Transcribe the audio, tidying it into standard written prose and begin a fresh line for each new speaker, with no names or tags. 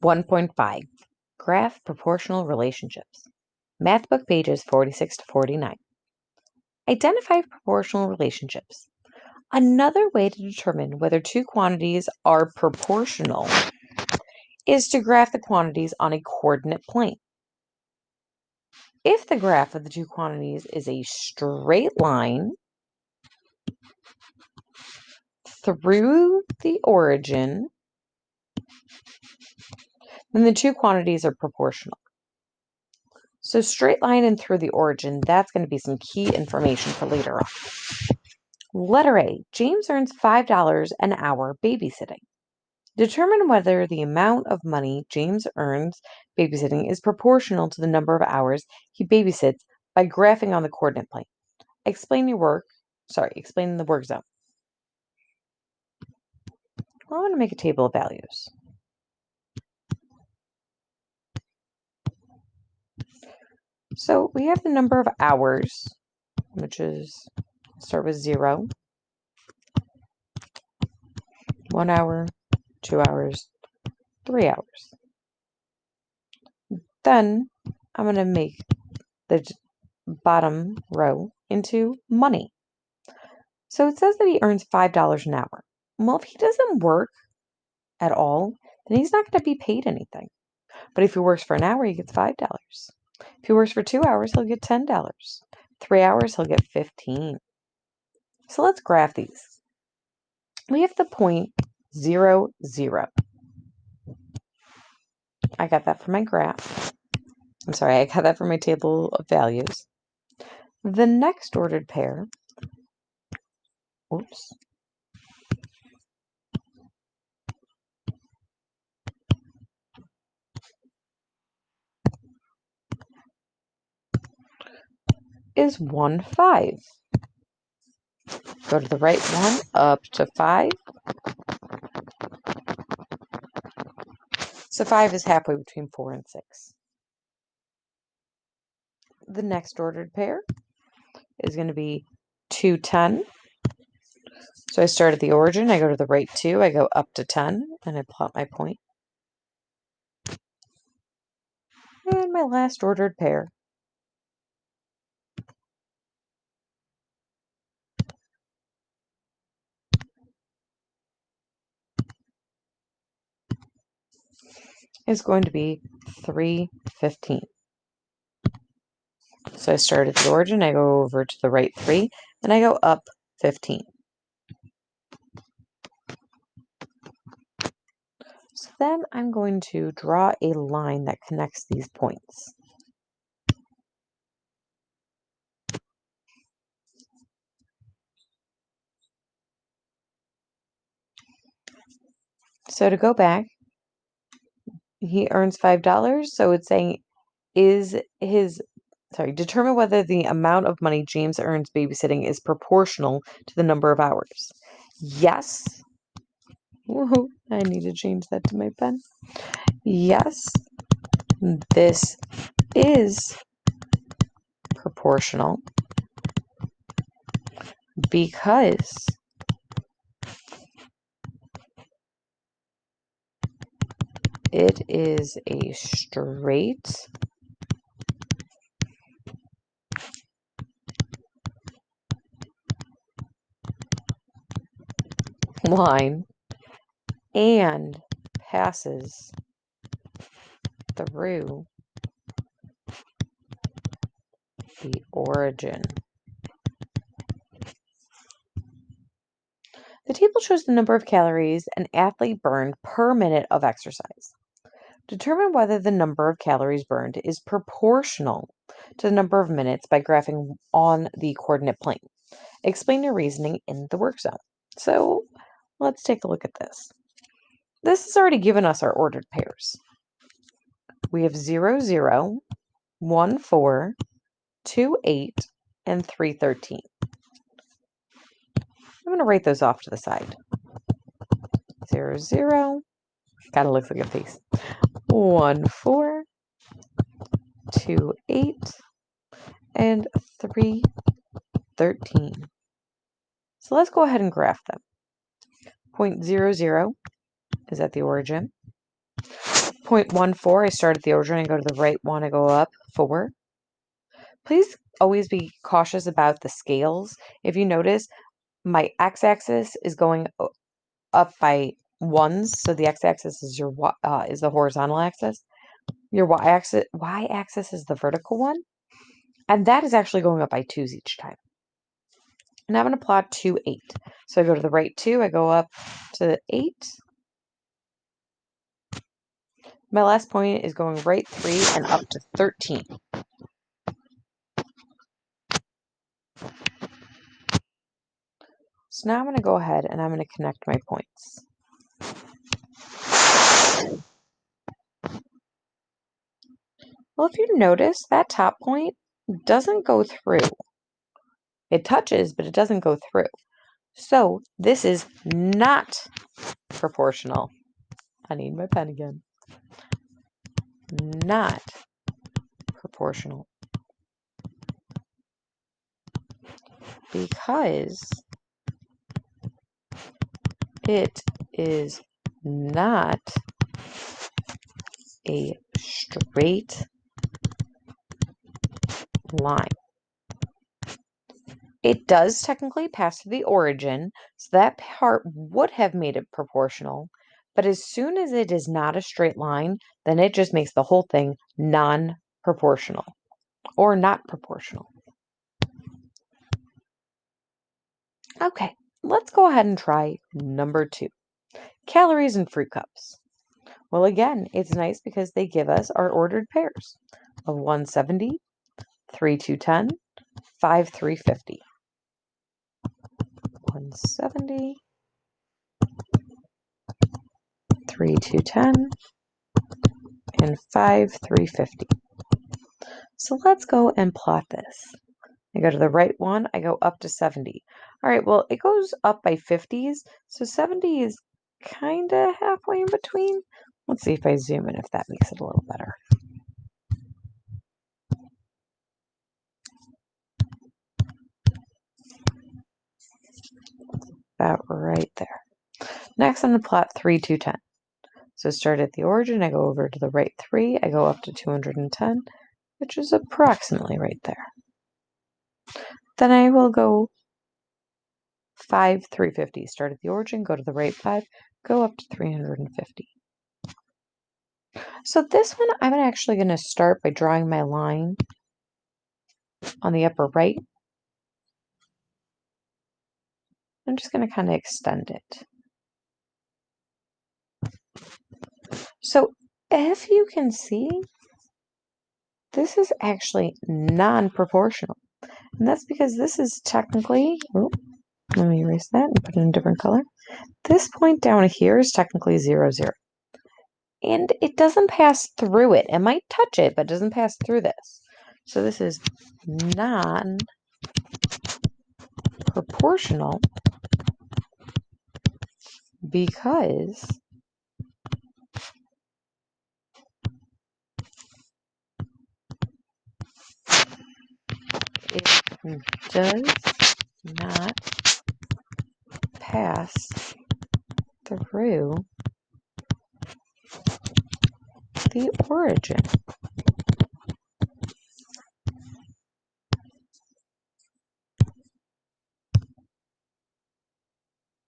1.5 Graph proportional relationships. Math book pages 46 to 49. Identify proportional relationships. Another way to determine whether two quantities are proportional is to graph the quantities on a coordinate plane. If the graph of the two quantities is a straight line through the origin, then the two quantities are proportional. So straight line and through the origin, that's going to be some key information for later on. Letter A, James earns $5 an hour babysitting. Determine whether the amount of money James earns babysitting is proportional to the number of hours he babysits by graphing on the coordinate plane. Explain the work zone. Well, I'm going to make a table of values. So we have the number of hours, which is, start with 0, 1 hour, 2 hours, 3 hours. Then I'm going to make the bottom row into money. So it says that he earns $5 an hour. Well, if he doesn't work at all, then he's not going to be paid anything. But if he works for an hour, he gets $5. If he works for 2 hours, he'll get $10. 3 hours, he'll get $15. So let's graph these. We have the point 0, 0. I got that from my graph. I got that from my table of values. The next ordered pair, is 1, 5. Go to the right one, up to 5. So 5 is halfway between 4 and 6. The next ordered pair is going to be 2, 10. So I start at the origin, I go to the right 2, I go up to 10, and I plot my point. And my last ordered pair is going to be 3, 15. So I start at the origin, I go over to the right 3, and I go up 15. So then I'm going to draw a line that connects these points. So to go back, he earns $5, so it's saying determine whether the amount of money James earns babysitting is proportional to the number of hours. Yes. Woohoo, I need to change that to my pen. Yes, this is proportional because it is a straight line and passes through the origin. The table shows the number of calories an athlete burned per minute of exercise. Determine whether the number of calories burned is proportional to the number of minutes by graphing on the coordinate plane. Explain your reasoning in the work zone. So let's take a look at this. This has already given us our ordered pairs. We have 0, 0, 1, 4, 2, 8, and 3, 13. I'm going to write those off to the side. 0, 0, kind of looks like a face. 1, 4, 2, 8, and 3, 13. So let's go ahead and graph them. Point 0, 0 is at the origin. 0.14, I start at the origin, I go to the right one, I go up 4. Please always be cautious about the scales. If you notice, my x-axis is going up by ones, so the x-axis is your is the horizontal axis. Your y-axis is the vertical one, and that is actually going up by 2s each time. And I'm going to plot 2, 8. So I go to the right 2, I go up to 8. My last point is going right 3 and up to 13. So now I'm going to go ahead and I'm going to connect my points. Well, if you notice, that top point doesn't go through. It touches, but it doesn't go through. So this is not proportional. I need my pen again. Not proportional. Because it is not a straight line. It does technically pass through the origin, so that part would have made it proportional, but as soon as it is not a straight line, then it just makes the whole thing non-proportional or not proportional. Okay, let's go ahead and try number 2. Calories in fruit cups. Well, again, it's nice because they give us our ordered pairs of 170, 3 210, 5 350. 170, 3 210, and 5 350. So let's go and plot this. I go to the right one, I go up to 70. All right, well, it goes up by 50s, so 70 is kind of halfway in between. Let's see if I zoom in, if that makes it a little better. About right there. Next, I'm going to plot 3 210. So start at the origin, I go over to the right 3, I go up to 210, which is approximately right there. Then I will go 5 350. Start at the origin, go to the right 5, go up to 350. So this one, I'm actually going to start by drawing my line on the upper right. I'm just going to kind of extend it. So if you can see, this is actually non-proportional. And that's because this is technically, let me erase that and put it in a different color. This point down here is technically 0, 0. And it doesn't pass through it. It might touch it, but it doesn't pass through this. So this is non-proportional because it does not pass through the origin.